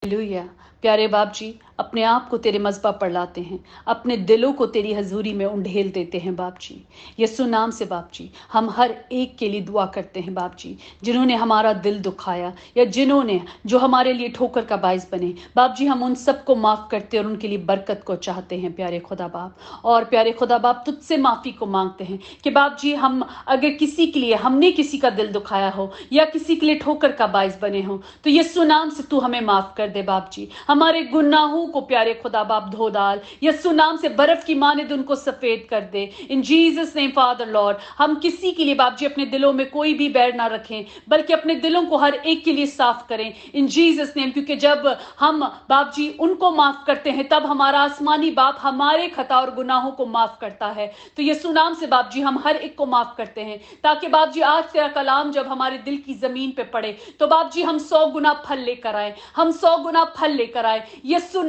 Hallelujah. प्यारे बाप जी, अपने आप को तेरे मज़बा पर लाते हैं, अपने दिलों को तेरी हजूरी में उंडेल देते हैं बाप जी। यीशु नाम से बाप जी, हम हर एक के लिए दुआ करते हैं बाप जी, जिन्होंने हमारा दिल दुखाया या जिन्होंने जो हमारे लिए ठोकर का बाइस बने बाप जी, हम उन सबको माफ़ करते हैं और उनके लिए बरकत को चाहते हैं प्यारे खुदा बाप। और प्यारे खुदा बाप, तुझसे माफ़ी को मांगते हैं कि बाप जी, हम अगर किसी के लिए हमने किसी का दिल दुखाया हो या किसी के लिए ठोकर का बाइस बने हो, तो यीशु नाम से तू हमें माफ़ कर दे बाप जी। हमारे गुनाहों को प्यारे खुदा बाप धो डाल, यीशु नाम से बर्फ की मानिद उनको सफेद कर दे। In Jesus name father lord, हम किसी के लिए बाप जी अपने दिलों में कोई भी बैर ना रखें, बल्कि अपने दिलों को हर एक के लिए साफ करें इन जीसस नेम। क्योंकि जब हम बाप जी उनको माफ करते हैं, तब हमारा आसमानी बाप हमारे खता और गुनाहों को माफ करता है। तो यीशु नाम से बाप जी हम हर एक को माफ करते हैं, ताकि बाप जी आज तेरा कलाम जब हमारे दिल की जमीन पे पड़े, तो बाप जी हम 100 गुना फल लेकर आए, हम 100 गुना फल लेकर आए। यीशु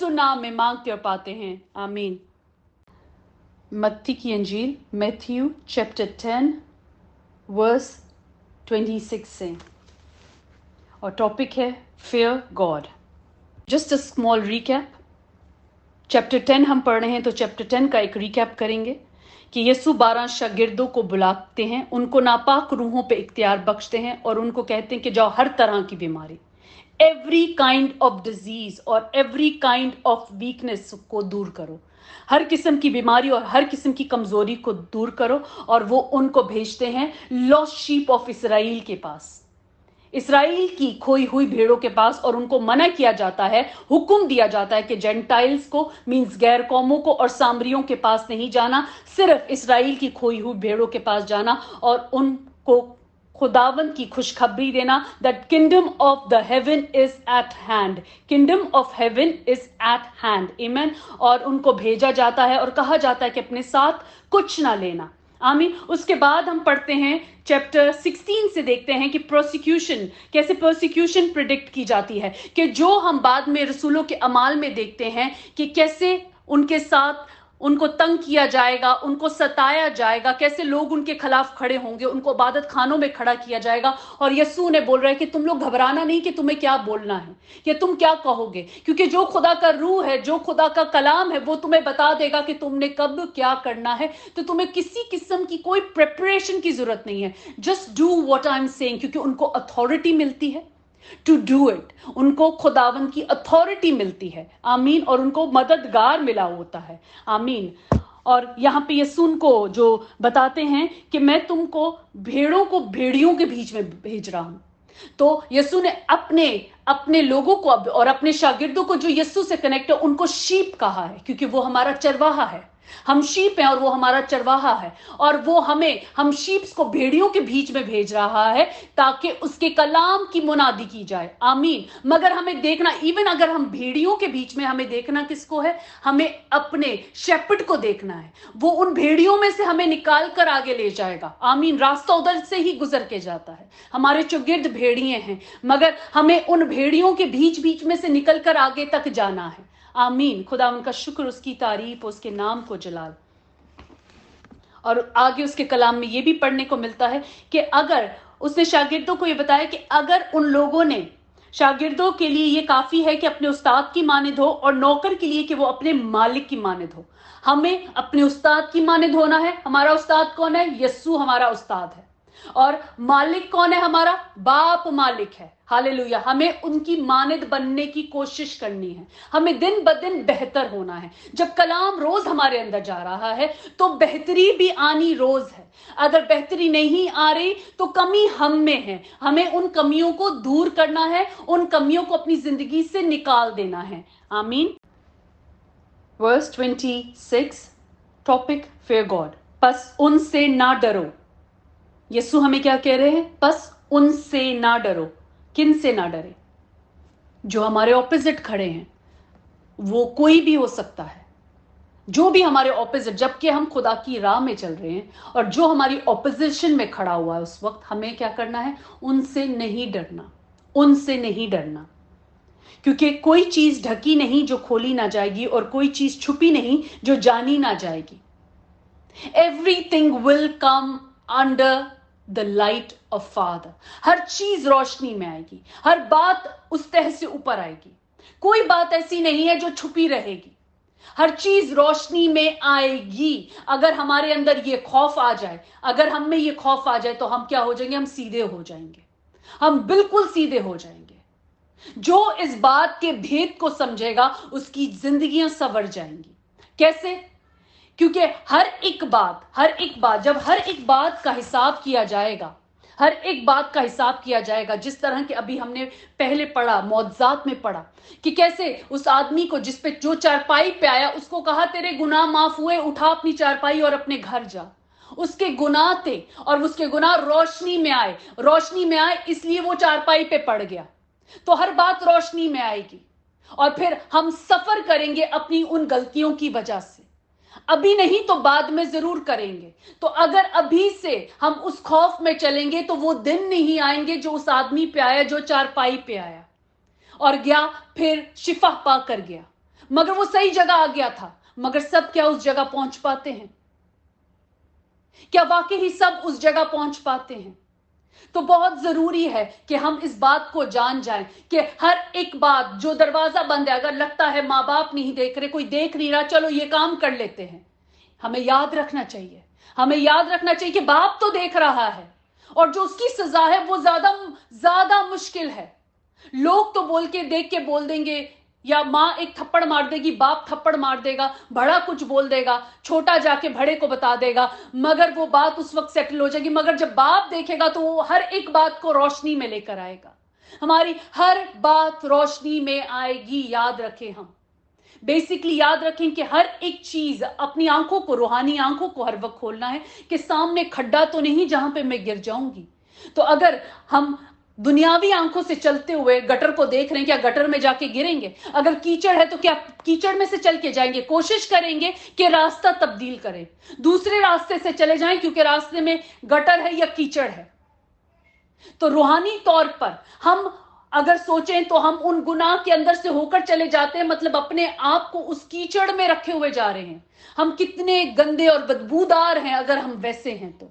नाम में मांगते और पाते हैं, आमीन। मत्ती की इंजील, मैथ्यू चैप्टर 10 वर्स 26 से, और टॉपिक है fear God. Just a small recap. Chapter 10 हम पढ़ रहे हैं, तो चैप्टर 10 का एक रिकैप करेंगे कि यीशु 12 शागिर्दों को बुलाते हैं, उनको नापाक रूहों पे इख्तियार बख्शते हैं और उनको कहते हैं कि जाओ हर तरह की बीमारी, एवरी काइंड ऑफ डिजीज और एवरी काइंड ऑफ वीकनेस को दूर करो, हर किस्म की बीमारी और हर किस्म की कमजोरी को दूर करो। और वो उनको भेजते हैं लॉस्ट शीप ऑफ इसराइल के पास, इसराइल की खोई हुई भेड़ों के पास, और उनको मना किया जाता है, हुक्म दिया जाता है कि जेंटाइल्स को, मींस गैर कौमों को और सामरियों के पास नहीं जाना, सिर्फ इसराइल की खोई हुई भेड़ों के पास जाना और उनको खुदावंद की खुशखबरी देना, that kingdom of the heaven is eight hand, kingdom of heaven is eight hand, आमीन। और उनको भेजा जाता है और कहा जाता है कि अपने साथ कुछ ना लेना, आमीन। उसके बाद हम पढ़ते हैं चैप्टर 16 से, देखते हैं कि प्रोसिक्यूशन, कैसे प्रोसिक्यूशन प्रिडिक्ट की जाती है, कि जो हम बाद में रसूलों के अमाल में देखते हैं कि कैसे उनके साथ उनको तंग किया जाएगा, उनको सताया जाएगा, कैसे लोग उनके खिलाफ खड़े होंगे, उनको इबादत खानों में खड़ा किया जाएगा। और यीशु ने बोल रहा है कि तुम लोग घबराना नहीं कि तुम्हें क्या बोलना है या तुम क्या कहोगे, क्योंकि जो खुदा का रूह है, जो खुदा का कलाम है, वो तुम्हें बता देगा कि तुमने कब क्या करना है। तो तुम्हें किसी किस्म की कोई प्रिपरेशन की जरूरत नहीं है, just do what I am saying, क्योंकि उनको अथॉरिटी मिलती है टू डू इट, उनको खुदावन की अथॉरिटी मिलती है, आमीन। और उनको मददगार मिला होता है, आमीन। और यहाँ पे यीशु उनको जो बताते हैं कि मैं तुमको भेड़ों को भेड़ियों के बीच में भेज रहा हूं। तो यीशु ने अपने लोगों को और अपने शागिर्दों को जो यीशु से कनेक्ट है, उनको शीप कहा है, क्योंकि वो हमारा चरवाहा है। हम शीप हैं और वो हमारा चरवाहा है, और वो हम शीप्स को भेड़ियों के बीच में भेज रहा है ताकि उसके कलाम की मुनादी की जाए, आमीन। मगर हमें देखना, इवन अगर हम भेड़ियों के बीच में, हमें देखना किसको है? हमें अपने शेपर्ड को देखना है। वो उन भेड़ियों में से हमें निकाल कर आगे ले जाएगा, आमीन। रास्ता उधर से ही गुजर के जाता है, हमारे चौगिर्द भेड़िए हैं, मगर हमें उन भेड़ियों के बीच में से निकल कर आगे तक जाना है, आमीन। खुदा उनका शुक्र, उसकी तारीफ, उसके नाम को जलाल। और आगे उसके कलाम में ये भी पढ़ने को मिलता है कि अगर उसने शागिर्दों को ये बताया कि अगर उन लोगों ने, शागिर्दों के लिए ये काफी है कि अपने उस्ताद की मानिद हो, और नौकर के लिए कि वो अपने मालिक की मानिद हो। हमें अपने उस्ताद की मानिद होना है। हमारा उस्ताद कौन है? यीशु हमारा उस्ताद है। और मालिक कौन है? हमारा बाप मालिक है, हालेलुया। हमें उनकी मानिद बनने की कोशिश करनी है, हमें दिन ब दिन बेहतर होना है। जब कलाम रोज हमारे अंदर जा रहा है तो बेहतरी भी आनी रोज है। अगर बेहतरी नहीं आ रही तो कमी हम में है, हमें उन कमियों को दूर करना है, उन कमियों को अपनी जिंदगी से निकाल देना है, आमीन। Verse 26, topic fear God. बस उनसे ना डरो। यीशु हमें क्या कह रहे हैं? बस उनसे ना डरो। किन से ना डरे? जो हमारे ऑपोजिट खड़े हैं, वो कोई भी हो सकता है, जो भी हमारे ऑपोजिट, जबकि हम खुदा की राह में चल रहे हैं, और जो हमारी ऑपोजिशन में खड़ा हुआ है, उस वक्त हमें क्या करना है? उनसे नहीं डरना, उनसे नहीं डरना। क्योंकि कोई चीज ढकी नहीं जो खोली ना जाएगी, और कोई चीज छुपी नहीं जो जानी ना जाएगी। Everything will come under the light of Father. ہر چیز روشنی میں آئے گی, ہر بات اس تہ سے اوپر آئے گی, کوئی بات ایسی نہیں ہے جو چھپی رہے گی, ہر چیز روشنی میں آئے گی. اگر ہمارے اندر یہ خوف آ جائے, اگر ہم میں یہ خوف آ جائے تو ہم کیا ہو جائیں گے؟ ہم سیدھے ہو جائیں گے, ہم بالکل سیدھے ہو جائیں گے. جو اس بات کے بھید کو سمجھے گا اس کی زندگیاں سنور جائیں گی. کیسے؟ کیونکہ ہر ایک بات جب ہر ایک بات کا حساب کیا جائے گا, ہر ایک بات کا حساب کیا جائے گا, جس طرح کہ ابھی ہم نے پہلے پڑھا, معجزات میں پڑھا کہ کیسے اس آدمی کو جس پہ جو چارپائی پہ آیا اس کو کہا تیرے گناہ معاف ہوئے, اٹھا اپنی چارپائی اور اپنے گھر جا. اس کے گناہ تھے اور اس کے گناہ روشنی میں آئے اس لیے وہ چارپائی پہ پڑ گیا. تو ہر بات روشنی میں آئے گی اور پھر ہم سفر کریں گے اپنی ان غلطیوں کی وجہ سے. ابھی نہیں تو بعد میں ضرور کریں گے. تو اگر ابھی سے ہم اس خوف میں چلیں گے تو وہ دن نہیں آئیں گے جو اس آدمی پہ آیا, جو چارپائی پہ آیا اور گیا, پھر شفا پا کر گیا. مگر وہ صحیح جگہ آ گیا تھا, مگر سب کیا اس جگہ پہنچ پاتے ہیں؟ کیا واقعی سب اس جگہ پہنچ پاتے ہیں؟ تو بہت ضروری ہے کہ ہم اس بات کو جان جائیں کہ ہر ایک بات جو دروازہ بند ہے, اگر لگتا ہے ماں باپ نہیں دیکھ رہے, کوئی دیکھ نہیں رہا, چلو یہ کام کر لیتے ہیں, ہمیں یاد رکھنا چاہیے کہ باپ تو دیکھ رہا ہے اور جو اس کی سزا ہے وہ زیادہ مشکل ہے. لوگ تو بول کے دیکھ کے بول دیں گے, یا ماں ایک تھپڑ مار دے گی, باپ تھپڑ مار دے گا, بڑا کچھ بول دے گا, چھوٹا جا کے بڑے کو بتا دے گا, مگر وہ بات اس وقت سیٹل ہو جائے گی. مگر جب باپ دیکھے گا تو وہ ہر ایک بات کو روشنی میں لے کر آئے گا. ہماری ہر بات روشنی میں آئے گی. یاد رکھیں, ہم بیسکلی یاد رکھیں کہ ہر ایک چیز, اپنی آنکھوں کو, روحانی آنکھوں کو ہر وقت کھولنا ہے کہ سامنے کھڈا تو نہیں جہاں پہ میں گر جاؤں گی. تو اگر ہم دنیاوی آنکھوں سے چلتے ہوئے گٹر کو دیکھ رہے ہیں, کیا گٹر میں جا کے گریں گے؟ اگر کیچڑ ہے تو کیا کیچڑ میں سے چل کے جائیں گے؟ کوشش کریں گے کہ راستہ تبدیل کریں, دوسرے راستے سے چلے جائیں, کیونکہ راستے میں گٹر ہے یا کیچڑ ہے. تو روحانی طور پر ہم اگر سوچیں تو ہم ان گناہ کے اندر سے ہو کر چلے جاتے ہیں, مطلب اپنے آپ کو اس کیچڑ میں رکھے ہوئے جا رہے ہیں. ہم کتنے گندے اور بدبودار ہیں اگر ہم ویسے ہیں تو.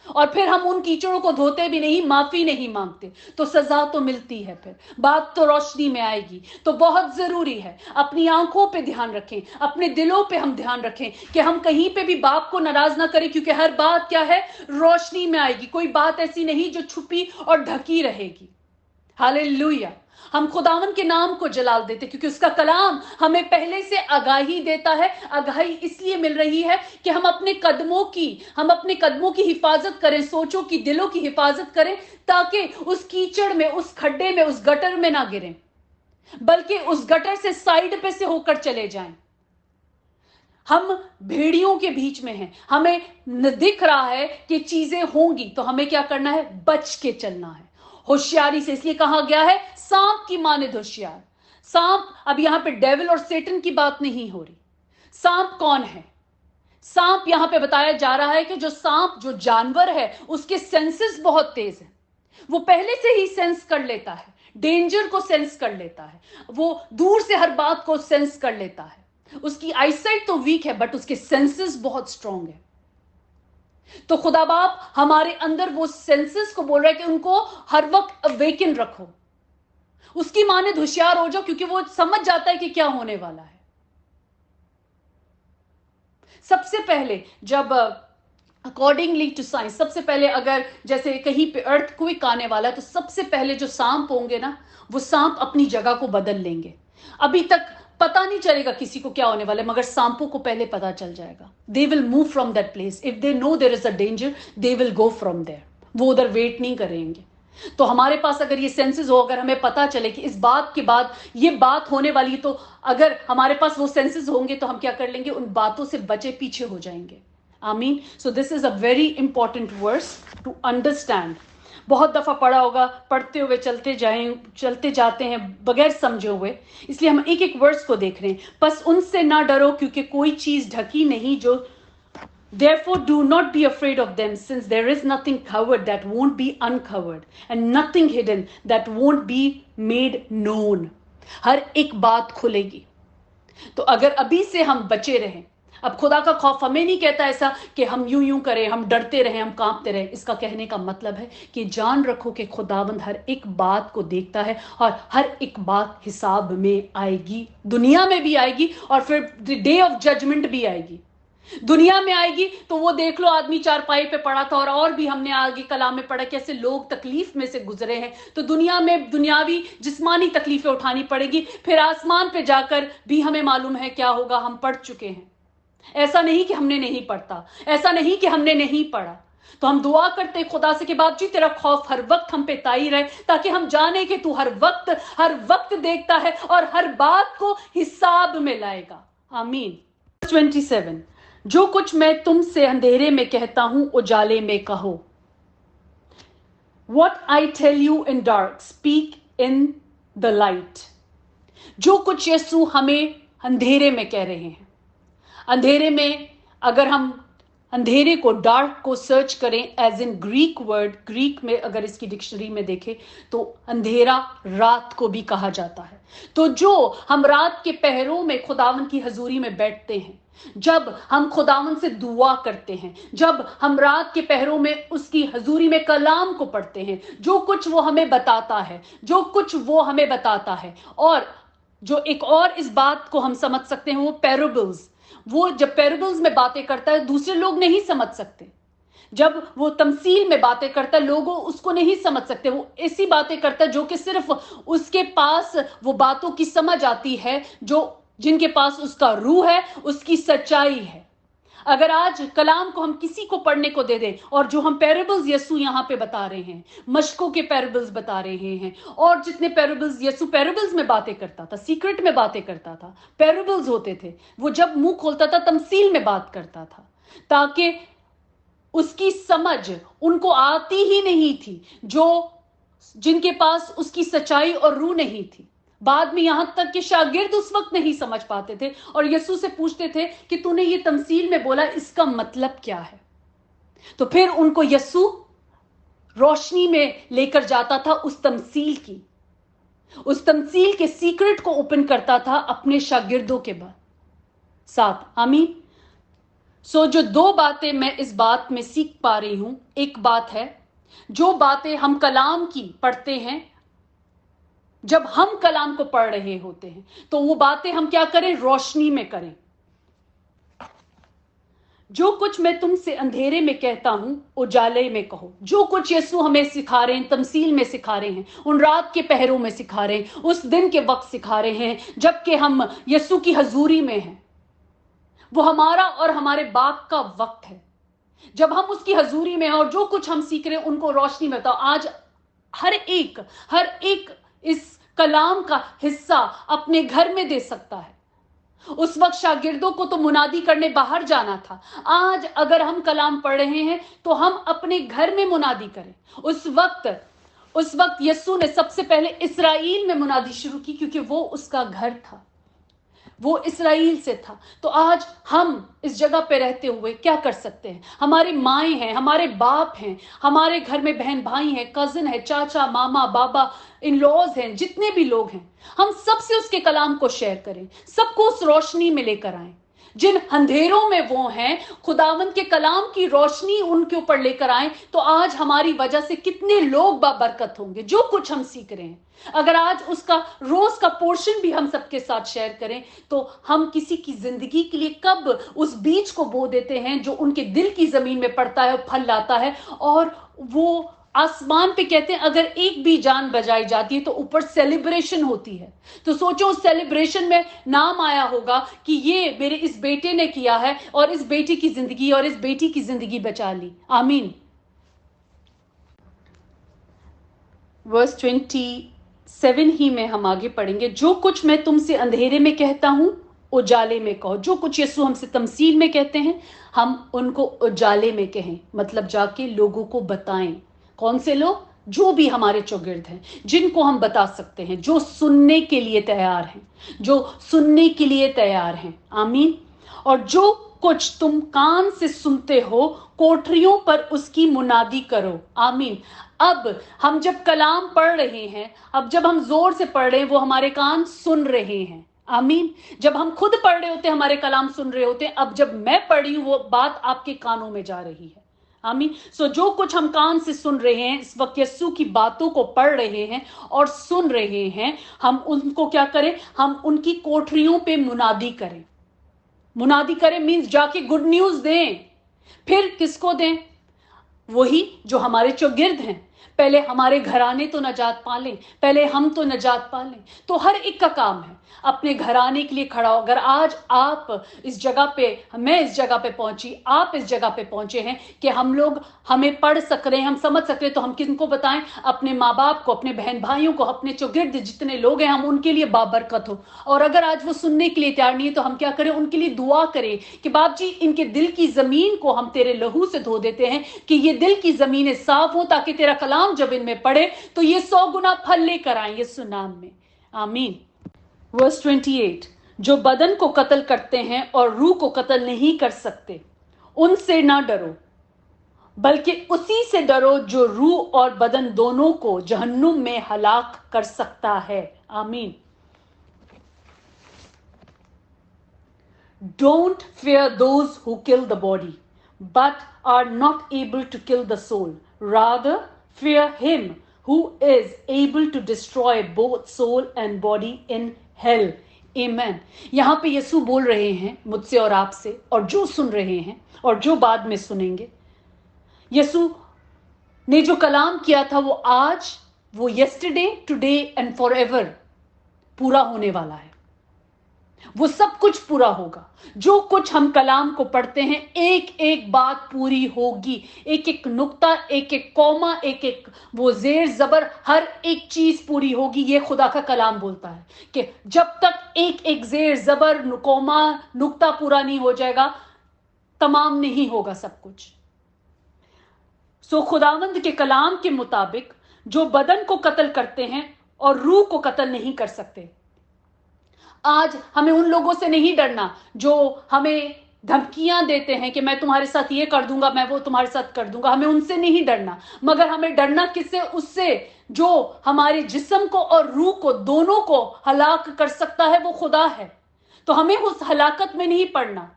اور پھر ہم ان کیچڑوں کو دھوتے بھی نہیں, معافی نہیں مانگتے, تو سزا تو ملتی ہے, پھر بات تو روشنی میں آئے گی. تو بہت ضروری ہے اپنی آنکھوں پہ دھیان رکھیں, اپنے دلوں پہ ہم دھیان رکھیں کہ ہم کہیں پہ بھی باپ کو ناراض نہ کریں, کیونکہ ہر بات کیا ہے؟ روشنی میں آئے گی. کوئی بات ایسی نہیں جو چھپی اور ڈھکی رہے گی. ہاللیلویا. ہم خداون کے نام کو جلال دیتے کیونکہ اس کا کلام ہمیں پہلے سے آگاہی دیتا ہے. آگاہی اس لیے مل رہی ہے کہ ہم اپنے قدموں کی حفاظت کریں, سوچوں کی, دلوں کی حفاظت کریں, تاکہ اس کیچڑ میں, اس کھڈے میں, اس گٹر میں نہ گریں, بلکہ اس گٹر سے سائیڈ پہ سے ہو کر چلے جائیں. ہم بھیڑیوں کے بیچ میں ہیں, ہمیں دکھ رہا ہے کہ چیزیں ہوں گی, تو ہمیں کیا کرنا ہے؟ بچ کے چلنا ہے, ہوشیاری سے. اس لیے کہا گیا ہے سانپ کی مانند ہوشیار. سانپ, اب یہاں پہ ڈیول اور سیٹن کی بات نہیں ہو رہی. سانپ کون ہے؟ سانپ یہاں پہ بتایا جا رہا ہے کہ جو سانپ, جو جانور ہے, اس کے سینسز بہت تیز ہیں. وہ پہلے سے ہی سینس کر لیتا ہے, ڈینجر کو سینس کر لیتا ہے, وہ دور سے ہر بات کو سینس کر لیتا ہے. اس کی آئی سائٹ تو ویک ہے, بٹ اس کے سینسز بہت سٹرونگ ہے. تو خدا باپ ہمارے اندر وہ سینسز کو بول رہا ہے کہ ان کو ہر وقت اویکن رکھو, اس کی مانند ہوشیار ہو جاؤ, کیونکہ وہ سمجھ جاتا ہے کہ کیا ہونے والا ہے. سب سے پہلے جب اکارڈنگلی ٹو سائنس, سب سے پہلے اگر جیسے کہیں پہ ارتھ کوئک آنے والا ہے, تو سب سے پہلے جو سانپ ہوں گے نا, وہ سانپ اپنی جگہ کو بدل لیں گے. ابھی تک پتا نہیں چلے گا کسی کو کیا ہونے والا ہے, مگر سانپوں کو پہلے پتا چل جائے گا. They will move from that place. If they know there is a danger, they will go from there. وہ ادھر ویٹ نہیں کریں گے. تو ہمارے پاس اگر یہ سینسز ہو, اگر ہمیں پتا چلے کہ اس بات کے بعد یہ بات ہونے والی, تو اگر ہمارے پاس وہ سینسز ہوں گے تو ہم کیا کر لیں گے؟ ان باتوں سے بچے پیچھے ہو جائیں گے. آمین. So this is a very important verse to understand. بہت دفعہ پڑھا ہوگا, پڑھتے ہوئے چلتے جاتے ہیں بغیر سمجھے ہوئے, اس لیے ہم ایک ایک ورس کو دیکھ رہے ہیں. بس ان سے نہ ڈرو کیونکہ کوئی چیز ڈھکی نہیں جو therefore do not be afraid of them, since there is nothing covered that won't be uncovered and nothing hidden that won't be made known. ہر ایک بات کھلے گی. تو اگر ابھی سے ہم بچے رہیں, अब खुदा का खौफ हमें नहीं कहता ऐसा कि हम यूं करें, हम डरते रहें, हम कांपते रहें। इसका कहने का मतलब है कि जान रखो कि खुदाबंद हर एक बात को देखता है और हर एक बात हिसाब में आएगी, दुनिया में भी आएगी और फिर द डे ऑफ जजमेंट भी आएगी। दुनिया में आएगी तो वो देख लो, आदमी चारपाई पे पड़ा था और भी हमने आगे कलाम में पढ़ा कैसे लोग तकलीफ में से गुजरे हैं। तो दुनिया में दुनियावी जिस्मानी तकलीफें उठानी पड़ेगी, फिर आसमान पे जाकर भी हमें मालूम है क्या होगा, हम पढ़ चुके हैं। ऐसा नहीं कि हमने नहीं पढ़ता, ऐसा नहीं कि हमने नहीं पढ़ा। तो हम दुआ करते खुदा से कि बाप जी तेरा खौफ हर वक्त हम पे ताई रहे, ताकि हम जाने कि तू हर वक्त देखता है और हर बात को हिसाब में लाएगा। आमीन। 27, जो कुछ मैं तुमसे अंधेरे में कहता हूं उजाले में कहो। What I tell you in dark, speak in the light. जो कुछ यीशु हमें अंधेरे में कह रहे हैं, अंधेरे में, अगर हम अंधेरे को, डार्क को सर्च करें as in Greek word, Greek में अगर इसकी डिक्शनरी में देखें तो अंधेरा रात को भी कहा जाता है। तो जो हम रात के पहरों में खुदावन की हजूरी में बैठते हैं, जब हम खुदावन से दुआ करते हैं, जब हम रात के पहरों में उसकी हजूरी में कलाम को पढ़ते हैं, जो कुछ वो हमें बताता है, जो कुछ वो हमें बताता है। और जो एक और इस बात को हम समझ सकते हैं वो पैराबल्स, वो जब पैराबल्स में बातें करता है दूसरे लोग नहीं समझ सकते। जब वो तमसील में बातें करता है लोग उसको नहीं समझ सकते। वो ऐसी बातें करता है जो कि सिर्फ उसके पास वो बातों की समझ आती है जो जिनके पास उसका रूह है, उसकी सच्चाई है। अगर आज कलाम को हम किसी को पढ़ने को दे दें, और जो हम पैराबल्स यीशु यहाँ पे बता रहे हैं, मशकों के पैराबल्स बता रहे हैं, और जितने पैराबल्स यीशु पैराबल्स में बातें करता था, सीक्रेट में बातें करता था, पैराबल्स होते थे, वो जब मुंह खोलता था तमसील में बात करता था, ताकि उसकी समझ उनको आती ही नहीं थी जो जिनके पास उसकी सच्चाई और रूह नहीं थी। बाद में यहां तक कि शागिर्द उस वक्त नहीं समझ पाते थे और यीशु से पूछते थे कि तूने ये तमसील में बोला, इसका मतलब क्या है। तो फिर उनको यीशु रोशनी में लेकर जाता था, उस तमसील के सीक्रेट को ओपन करता था अपने शागिर्दों के साथ। आमीन। सो जो दो बातें मैं इस बात में सीख पा रही हूं, एक बात है जो बातें हम कलाम की पढ़ते हैं, जब हम कलाम को पढ़ रहे होते हैं तो वो बातें हम क्या करें, रोशनी में करें। जो कुछ मैं तुमसे अंधेरे में कहता हूं उजाले में कहो। जो कुछ यीशु हमें सिखा रहे हैं, तमसील में सिखा रहे हैं, उन रात के पहरों में सिखा रहे हैं, उस दिन के वक्त सिखा रहे हैं जबकि हम यीशु की हजूरी में हैं। वो हमारा और हमारे बाप का वक्त है जब हम उसकी हजूरी में हैं, और जो कुछ हम सीख रहे हैं उनको रोशनी में बताओ। आज हर एक इस कलाम का हिस्सा अपने घर में दे सकता है। उस वक्त शागिर्दों को तो मुनादी करने बाहर जाना था। आज अगर हम कलाम पढ़ रहे हैं तो हम अपने घर में मुनादी करें। उस वक्त यीशु ने सबसे पहले इस्राएल में मुनादी शुरू की क्योंकि वो उसका घर था, वो इस्राएल से था। तो आज हम इस जगह पे रहते हुए क्या कर सकते हैं? हमारी माएँ हैं, हमारे बाप हैं, हमारे घर में बहन भाई हैं, कजिन है, चाचा मामा बाबा इन लॉज हैं, जितने भी लोग हैं, हम सबसे उसके कलाम को शेयर करें, सबको उस रोशनी में लेकर आएं। जिन अंधेरों में वो हैं, खुदावंद के कलाम की रोशनी उनके ऊपर लेकर आए तो आज हमारी वजह से कितने लोग बाबरकत होंगे। जो कुछ हम सीख रहे हैं, अगर आज उसका रोज का पोर्शन भी हम सबके साथ शेयर करें तो हम किसी की जिंदगी के लिए कब उस बीज को बो देते हैं जो उनके दिल की जमीन में पड़ता है, फल लाता है, और वो आसमान पे कहते हैं अगर एक भी जान बचाई जाती है तो ऊपर सेलिब्रेशन होती है। तो सोचो उस सेलिब्रेशन में नाम आया होगा कि ये मेरे इस बेटे ने किया है और इस बेटी की जिंदगी और इस बेटी की जिंदगी बचा ली। आमीन। वर्स 27 ही में हम आगे पढ़ेंगे। जो कुछ मैं तुमसे अंधेरे में कहता हूं उजाले में कहो। जो कुछ यीशु हमसे तमसील में कहते हैं हम उनको उजाले में कहें, मतलब जाके लोगों को बताएं। कौन से लोग? जो भी हमारे चौगिर्द हैं, जिनको हम बता सकते हैं, जो सुनने के लिए तैयार हैं, आमीन। और जो कुछ तुम कान से सुनते हो कोठरियों पर उसकी मुनादी करो। आमीन। अब हम जब कलाम पढ़ रहे हैं, अब जब हम जोर से पढ़ रहे हैं, वो हमारे कान सुन रहे हैं। आमीन। जब हम खुद पढ़ रहे होते हैं, हमारे कलाम सुन रहे होते हैं, अब जब मैं पढ़ रही हूं वो बात आपके कानों में जा रही है। आमीन। सो जो कुछ हम कान से सुन रहे हैं इस वक्त, यीशु की बातों को पढ़ रहे हैं और सुन रहे हैं, हम उनको क्या करें? हम उनकी कोठरियों पे मुनादी करें। मुनादी करें मीन्स जाके गुड न्यूज दें। फिर किसको दें? वही जो हमारे चौगिर्द हैं। पहले हमारे घराने तो नजात पालें, पहले हम तो नजात पालें। तो हर एक का काम है अपने घराने के लिए खड़ा हो। अगर आज आप इस जगह पे, मैं इस जगह पे पहुंची, आप इस जगह पे पहुंचे हैं कि हम लोग हमें पढ़ सक रहे हैं, हम समझ सक रहे हैं, तो हम किनको बताएं? अपने माँ बाप को, अपने बहन भाइयों को, अपने चौगिर्द जितने लोग हैं, हम उनके लिए बाबरकत हो। और अगर आज वो सुनने के लिए तैयार नहीं है तो हम क्या करें? उनके लिए दुआ करें कि बाप जी इनके दिल की जमीन को हम तेरे लहू से धो देते हैं कि ये दिल की जमीनें साफ हो, ताकि तेरा कलाम जब इनमें पढ़े तो ये 100 गुना फल लेकर आए यीशु नाम में। आमीन। वर्स 28, जो बदन को कत्ल करते हैं और रूह को कत्ल नहीं कर सकते, उनसे ना डरो, बल्कि उसी से डरो जो रूह और बदन दोनों को जहन्नुम में हलाक कर सकता है। आमीन। Don't fear those who kill the body, but are not able to kill the soul. Rather, fear him who is able to destroy both soul and body in hell. Amen. यहाँ पे यीशु बोल रहे हैं मुझसे और आपसे, और जो सुन रहे हैं और जो बाद में सुनेंगे। यीशु ने जो कलाम किया था वो आज, वो yesterday, today and forever पूरा होने वाला है। वो सब कुछ पूरा होगा। जो कुछ हम कलाम को पढ़ते हैं, एक एक बात पूरी होगी। एक एक नुक्ता, एक एक कौमा, एक एक वो जेर जबर, हर एक चीज पूरी होगी। ये खुदा का कलाम बोलता है कि जब तक एक एक जेर जबर, कौमा, नुक्ता पूरा नहीं हो जाएगा, तमाम नहीं होगा सब कुछ। सो खुदावंद के कलाम के मुताबिक जो बदन को कत्ल करते हैं और रूह को कत्ल नहीं कर सकते, आज हमें उन लोगों से नहीं डरना जो हमें धमकियां देते हैं कि मैं तुम्हारे साथ ये कर दूंगा, मैं वो तुम्हारे साथ कर दूंगा। हमें उनसे नहीं डरना, मगर हमें डरना किससे? उससे जो हमारे जिस्म को और रूह को दोनों को हलाक कर सकता है, वो खुदा है। तो हमें उस हलाकत में नहीं पड़ना,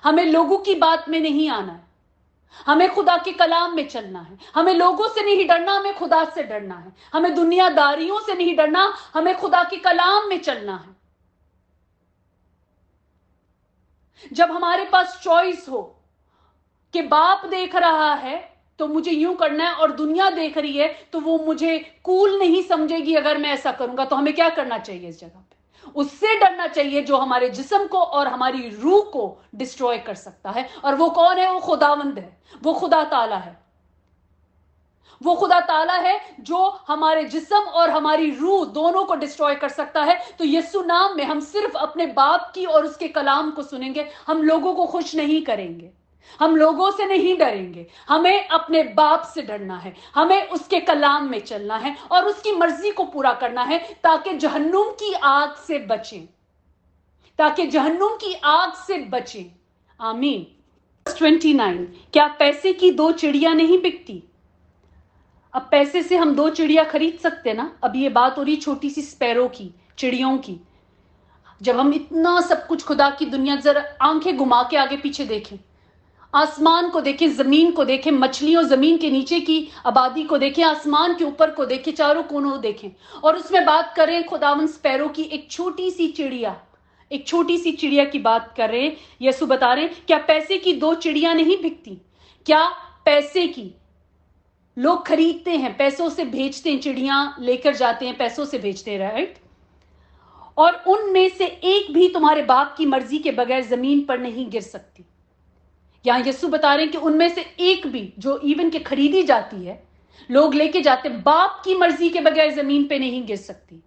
हमें लोगों की बात में नहीं आना है, हमें खुदा के कलाम में चलना है। हमें लोगों से नहीं डरना, हमें खुदा से डरना है। हमें दुनियादारियों से नहीं डरना, हमें खुदा के कलाम में चलना है। जब हमारे पास चॉइस हो कि बाप देख रहा है तो मुझे यूं करना है, और दुनिया देख रही है तो वो मुझे कूल नहीं समझेगी अगर मैं ऐसा करूंगा, तो हमें क्या करना चाहिए इस जगह पे? उससे डरना चाहिए जो हमारे जिस्म को और हमारी रूह को डिस्ट्रॉय कर सकता है। और वो कौन है? वो खुदावंद है, वो खुदा ताला है। वो खुदा ताला है जो हमारे जिस्म और हमारी रूह दोनों को डिस्ट्रॉय कर सकता है। तो यीशु नाम में हम सिर्फ अपने बाप की और उसके कलाम को सुनेंगे। हम लोगों को खुश नहीं करेंगे, हम लोगों से नहीं डरेंगे, हमें अपने बाप से डरना है। हमें उसके कलाम में चलना है और उसकी मर्जी को पूरा करना है, ताकि जहन्नुम की आग से बचें, ताकि जहन्नुम की आग से बचें। आमीन। 29, क्या पैसे की 2 चिड़िया नहीं बिकती? अब पैसे से हम 2 चिड़िया खरीद सकते ना? अब ये बात हो रही छोटी सी स्पैरो की, चिड़ियों की। जब हम इतना सब कुछ खुदा की दुनिया, जरा आंखें घुमा के आगे पीछे देखें, आसमान को देखें, जमीन को देखें, मछलियों, जमीन के नीचे की आबादी को देखें, आसमान के ऊपर को देखें, चारों कोनों देखें, और उसमें बात करें खुदावन स्पैरो की, एक छोटी सी चिड़िया, एक छोटी सी चिड़िया की बात कर रहे हैं। यीशु बता रहे हैं, क्या पैसे की 2 चिड़िया नहीं बिकती? क्या पैसे की लोग खरीदते हैं, पैसों से भेजते हैं, चिड़िया लेकर जाते हैं, पैसों से भेजते हैं, राइट? और उनमें से एक भी तुम्हारे बाप की मर्जी के बगैर जमीन पर नहीं गिर सकती। यहां यीशु बता रहे हैं कि उनमें से एक भी जो इवन के खरीदी जाती है, लोग लेके जाते, बाप की मर्जी के बगैर जमीन पे नहीं गिर सकती।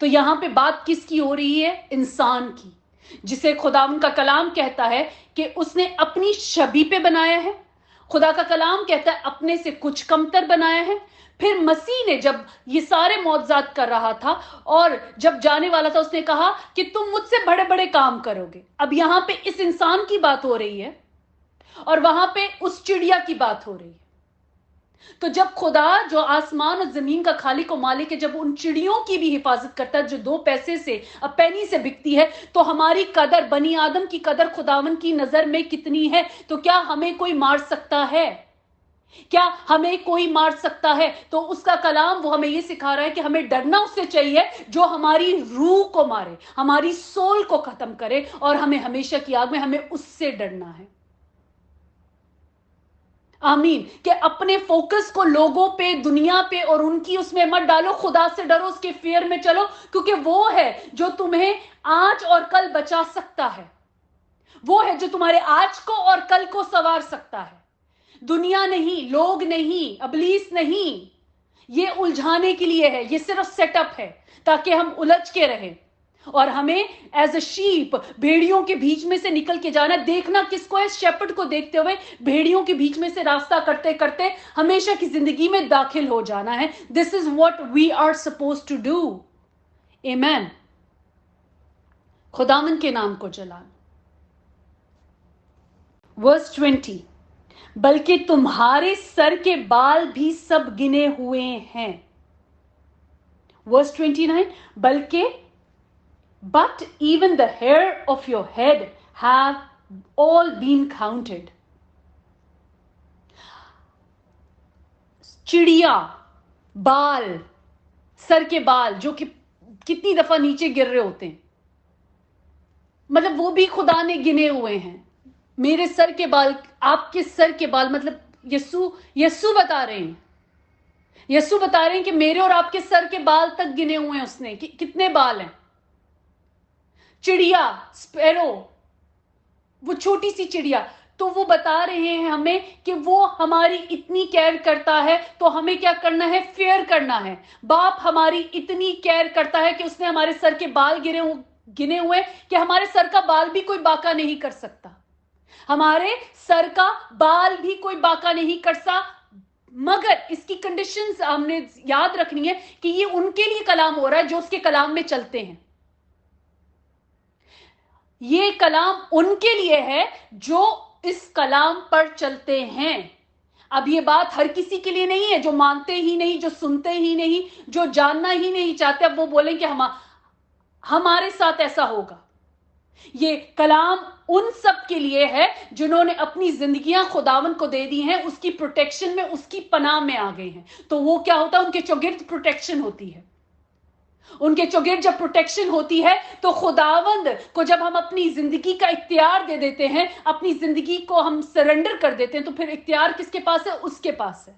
तो यहां पे बात किसकी हो रही है? इंसान की, जिसे खुदा का कलाम कहता है कि उसने अपनी छवि पे बनाया है। खुदा का कलाम कहता है अपने से कुछ कमतर बनाया है। फिर मसीह ने जब ये सारे मौजज़ात कर रहा था और जब जाने वाला था, उसने कहा कि तुम मुझसे बड़े बड़े काम करोगे। अब यहां पे इस इंसान की बात हो रही है और वहां पे उस चिड़िया की बात हो रही है। تو جب خدا جو آسمان اور زمین کا خالق و مالک ہے، جب ان چڑیوں کی بھی حفاظت کرتا ہے جو 2 پیسے سے پینی سے بکتی ہے، تو ہماری قدر، بنی آدم کی قدر خداون کی نظر میں کتنی ہے؟ تو کیا ہمیں کوئی مار سکتا ہے؟ کیا ہمیں کوئی مار سکتا ہے؟ تو اس کا کلام وہ ہمیں یہ سکھا رہا ہے کہ ہمیں ڈرنا اس سے چاہیے جو ہماری روح کو مارے، ہماری سول کو ختم کرے، اور ہمیں ہمیشہ کی آگ میں، ہمیں اس سے ڈرنا ہے۔ آمین۔ کہ اپنے فوکس کو لوگوں پہ، دنیا پہ اور ان کی اس میں مت ڈالو، خدا سے ڈرو، اس کے فیئر میں چلو، کیونکہ وہ ہے جو تمہیں آج اور کل بچا سکتا ہے، وہ ہے جو تمہارے آج کو اور کل کو سنوار سکتا ہے۔ دنیا نہیں، لوگ نہیں، ابلیس نہیں۔ یہ الجھانے کے لیے ہے، یہ صرف سیٹ اپ ہے تاکہ ہم الجھ کے رہیں، اور ہمیں ایز اے شیپ بھیڑیوں کے بیچ میں سے نکل کے جانا۔ دیکھنا کس کو ہے؟ شیپرڈ کو دیکھتے ہوئے بھیڑیوں کے بیچ میں سے راستہ کرتے کرتے ہمیشہ کی زندگی میں داخل ہو جانا ہے۔ This is what we are supposed to do. آمین۔ خداوند کے نام کو جلال۔ ورس 20، بلکہ تمہارے سر کے بال بھی سب گنے ہوئے ہیں۔ ورس 29، بلکہ but even the hair of your head have all been counted۔ چڑیا، بال، سر کے بال جو کہ کتنی دفعہ نیچے گر رہے ہوتے ہیں، مطلب وہ بھی خدا نے گنے ہوئے ہیں۔ میرے سر کے بال، آپ کے سر کے بال، مطلب یسو بتا رہے ہیں، یسو بتا رہے ہیں کہ میرے اور آپ کے سر کے بال تک گنے ہوئے ہیں اس نے، کہ کتنے بال ہیں۔ چڑیا، اسپیرو، وہ چھوٹی سی چڑیا، تو وہ بتا رہے ہیں ہمیں کہ وہ ہماری اتنی کیئر کرتا ہے، تو ہمیں کیا کرنا ہے؟ فیئر کرنا ہے۔ باپ ہماری اتنی کیئر کرتا ہے کہ اس نے ہمارے سر کے بال گنے ہوئے کہ ہمارے سر کا بال بھی کوئی باقا نہیں کر سکتا، ہمارے سر کا بال بھی کوئی باقا نہیں کر سکتا۔ مگر اس کی کنڈیشنز ہم نے یاد رکھنی ہے کہ یہ ان کے لیے کلام ہو رہا ہے جو اس کے کلام میں چلتے ہیں۔ یہ کلام ان کے لیے ہے جو اس کلام پر چلتے ہیں۔ اب یہ بات ہر کسی کے لیے نہیں ہے جو مانتے ہی نہیں، جو سنتے ہی نہیں، جو جاننا ہی نہیں چاہتے۔ اب وہ بولیں کہ ہمارے ساتھ ایسا ہوگا۔ یہ کلام ان سب کے لیے ہے جنہوں نے اپنی زندگیاں خداوند کو دے دی ہیں، اس کی پروٹیکشن میں، اس کی پناہ میں آ گئے ہیں۔ تو وہ کیا ہوتا ہے؟ ان کے چوگرد پروٹیکشن ہوتی ہے۔ ان کے چوگرد جب پروٹیکشن ہوتی ہے تو خداوند کو جب ہم اپنی زندگی کا اختیار دے دیتے ہیں، اپنی زندگی کو ہم سرنڈر کر دیتے ہیں، تو پھر اختیار کس کے پاس ہے؟ اس کے پاس ہے۔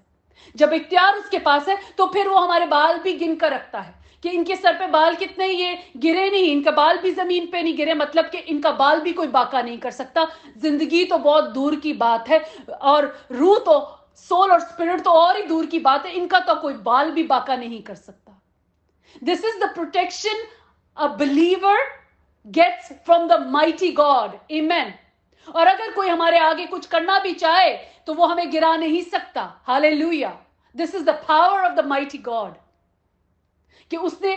جب اختیار اس کے پاس ہے تو پھر وہ ہمارے بال بھی گن کر رکھتا ہے کہ ان کے سر پہ بال کتنے، یہ گرے نہیں، ان کا بال بھی زمین پہ نہیں گرے، مطلب کہ ان کا بال بھی کوئی باقا نہیں کر سکتا۔ زندگی تو بہت دور کی بات ہے، اور روح تو، سول اور اسپرٹ تو اور ہی دور کی بات ہے، ان کا تو کوئی بال بھی باقا نہیں کر سکتا۔ This is the protection a believer gets from the mighty God. Amen. اور اگر کوئی ہمارے آگے کچھ کرنا بھی چاہے تو وہ ہمیں گرا نہیں سکتا۔ Hallelujah. This is the power of the mighty God. کہ اس نے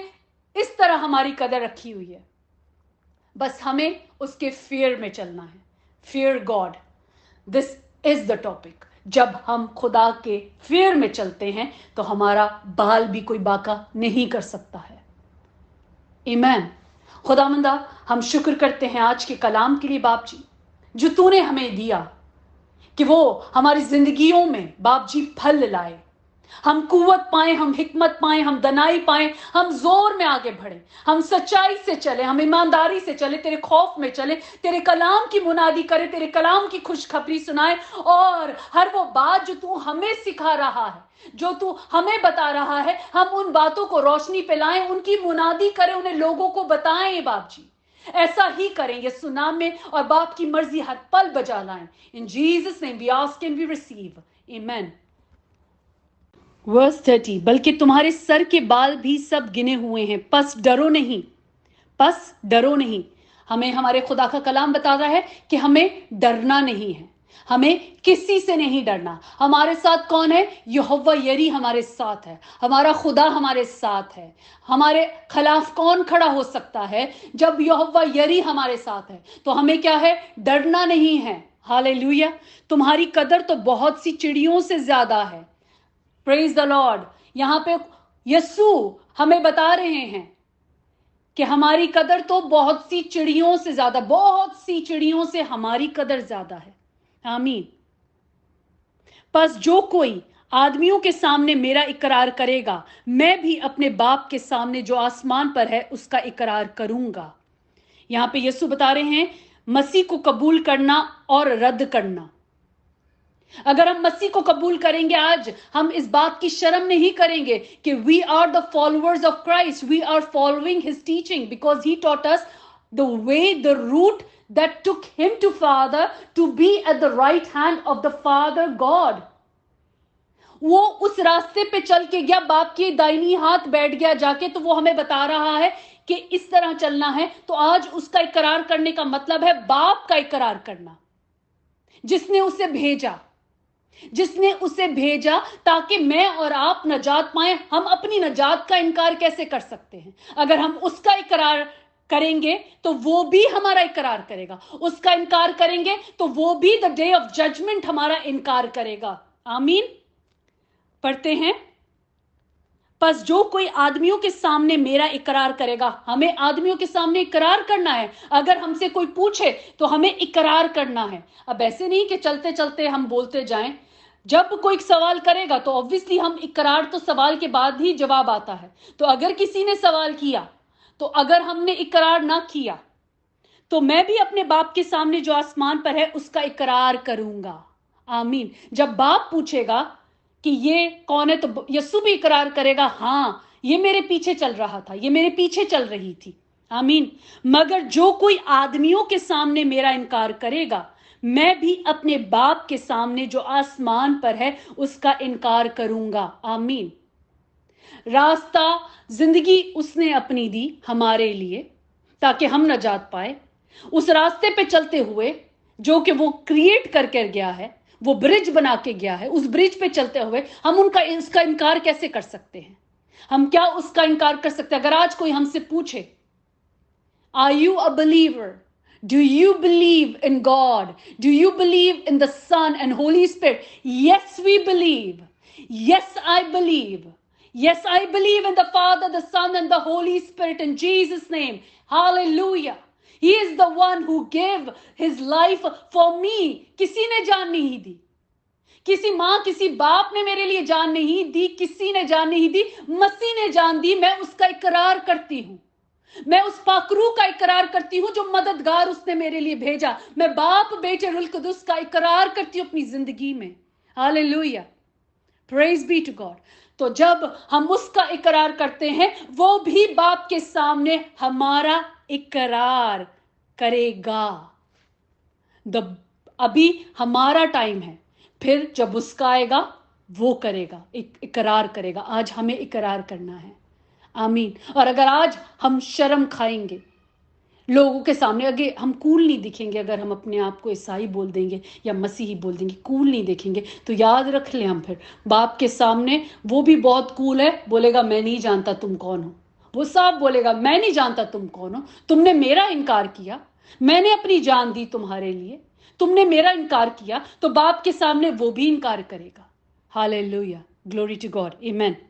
اس طرح ہماری قدر رکھی ہوئی ہے، بس ہمیں اس کے فیئر میں چلنا ہے۔ Fear God. This is the topic. جب ہم خدا کے فیئر میں چلتے ہیں تو ہمارا بال بھی کوئی باقا نہیں کر سکتا ہے۔ ایمین۔ خداوندہ، ہم شکر کرتے ہیں آج کے کلام کے لیے باپ جی، جو تو نے ہمیں دیا کہ وہ ہماری زندگیوں میں باپ جی پھل لائے، ہم قوت پائیں، ہم حکمت پائیں، ہم دنائی پائیں، ہم زور میں آگے بڑھیں، ہم سچائی سے چلیں، ہم ایمانداری سے چلیں، تیرے خوف میں چلیں، تیرے کلام کی منادی کریں، تیرے کلام کی خوشخبری سنائیں، اور ہر وہ بات جو تو ہمیں سکھا رہا ہے، جو تو ہمیں بتا رہا ہے، ہم ان باتوں کو روشنی پہ لائیں، ان کی منادی کریں، انہیں لوگوں کو بتائیں باپ جی۔ ایسا ہی کریں یسوع نام میں، اور باپ کی مرضی ہر پل بجا لائیں۔ In Jesus name we ask and we receive. Amen. Verse 30، بلکہ تمہارے سر کے بال بھی سب گنے ہوئے ہیں، پس ڈرو نہیں، پس ڈرو نہیں۔ ہمیں ہمارے خدا کا کلام بتاتا ہے کہ ہمیں ڈرنا نہیں ہے، ہمیں کسی سے نہیں ڈرنا۔ ہمارے ساتھ کون ہے؟ یہوہ یری ہمارے ساتھ ہے، ہمارا خدا ہمارے ساتھ ہے۔ ہمارے خلاف کون کھڑا ہو سکتا ہے؟ جب یہوہ یری ہمارے ساتھ ہے تو ہمیں کیا ہے؟ ڈرنا نہیں ہے۔ ہاللیلویا۔ تمہاری قدر تو بہت سی چڑیوں سے زیادہ ہے۔ Praise the Lord. यहां पे यीशु हमें बता रहे हैं कि हमारी कदर तो बहुत सी चिड़ियों से हमारी कदर ज्यादा है। आमीन। बस जो कोई आदमियों के सामने मेरा इकरार करेगा, मैं भी अपने बाप के सामने जो आसमान पर है उसका इकरार करूंगा। यहां पे यीशु बता रहे हैं मसीह को कबूल करना और रद्द करना। अगर हम मसीह को कबूल करेंगे, आज हम इस बात की शर्म नहीं करेंगे कि we are the followers of Christ, we are following his teaching because he taught us the way, the route that took him to father to be at the right hand of the father God. वो उस रास्ते पे चल के गया, बाप की दाहिनी हाथ बैठ गया जाके, तो वो हमें बता रहा है कि इस तरह चलना है। तो आज उसका इकरार करने का मतलब है बाप का इकरार करना, जिसने उसे भेजा ताकि मैं और आप नजात पाएं। हम अपनी नजात का इनकार कैसे कर सकते हैं? अगर हम उसका इकरार करेंगे तो वो भी हमारा इकरार करेगा, उसका इनकार करेंगे तो वो भी द डे ऑफ जजमेंट हमारा इनकार करेगा। आमीन। पढ़ते हैं, बस जो कोई आदमियों के सामने मेरा इकरार करेगा। हमें आदमियों के सामने इकरार करना है। अगर हमसे कोई पूछे तो हमें इकरार करना है। अब ऐसे नहीं कि चलते चलते हम बोलते जाएं। जब कोई सवाल करेगा तो ऑब्वियसली हम इकरार, तो सवाल के बाद ही जवाब आता है। तो अगर किसी ने सवाल किया, तो अगर हमने इकरार ना किया तो मैं भी अपने बाप के सामने जो आसमान पर है उसका इकरार करूंगा। आमीन। जब बाप पूछेगा कि ये कौन है, तो यीशु भी इकरार करेगा, हां ये मेरे पीछे चल रहा था, ये मेरे पीछे चल रही थी। आमीन। मगर जो कोई आदमियों के सामने मेरा इनकार करेगा, मैं भी अपने बाप के सामने जो आसमान पर है उसका इनकार करूंगा। आमीन। रास्ता, जिंदगी उसने अपनी दी हमारे लिए ताकि हम नजात पाए। उस रास्ते पे चलते हुए जो कि वो क्रिएट करके गया है, वो ब्रिज बना के गया है, उस ब्रिज पे चलते हुए हम उसका इनकार कैसे कर सकते हैं? हम क्या उसका इनकार कर सकते हैं? अगर आज कोई हमसे पूछे, are you a believer? Do you believe in God? Do you believe in the Son and Holy Spirit? Yes, we believe. Yes, I believe. Yes, I believe in the Father, the Son, and the Holy Spirit in Jesus' name. Hallelujah. He is the one who gave his life for me. किसी ने जान नहीं दी, किसी माँ किसी बाप ने मेरे लिए जान नहीं दी, किसी ने जान नहीं दी, मसीह ने जान दी। मैं उसका इकरार करती हूँ। मैं उस पाकरू का इकरार करती हूं जो मददगार उसने मेरे लिए भेजा। मैं बाप, बेटे, रूह कुदुस का इकरार करती हूं अपनी जिंदगी में। Hallelujah, praise be to God. तो जब हम उसका इकरार करते हैं, वो भी बाप के सामने हमारा इकरार करेगा। अभी हमारा टाइम है, फिर जब उसका आएगा वो करेगा, इकरार करेगा। आज हमें इकरार करना है। आमीन। और अगर आज हम शर्म खाएंगे लोगों के सामने, अगर हम कूल नहीं दिखेंगे, अगर हम अपने आप को ईसाई बोल देंगे या मसीही बोल देंगे, कूल नहीं देखेंगे, तो याद रख लें हम फिर बाप के सामने वो भी बहुत कूल है, बोलेगा मैं नहीं जानता तुम कौन हो। वो साफ बोलेगा मैं नहीं जानता तुम कौन हो, तुमने मेरा इनकार किया, मैंने अपनी जान दी तुम्हारे लिए, तुमने मेरा इनकार किया। तो बाप के सामने वो भी इनकार करेगा। Hallelujah, glory to God, amen.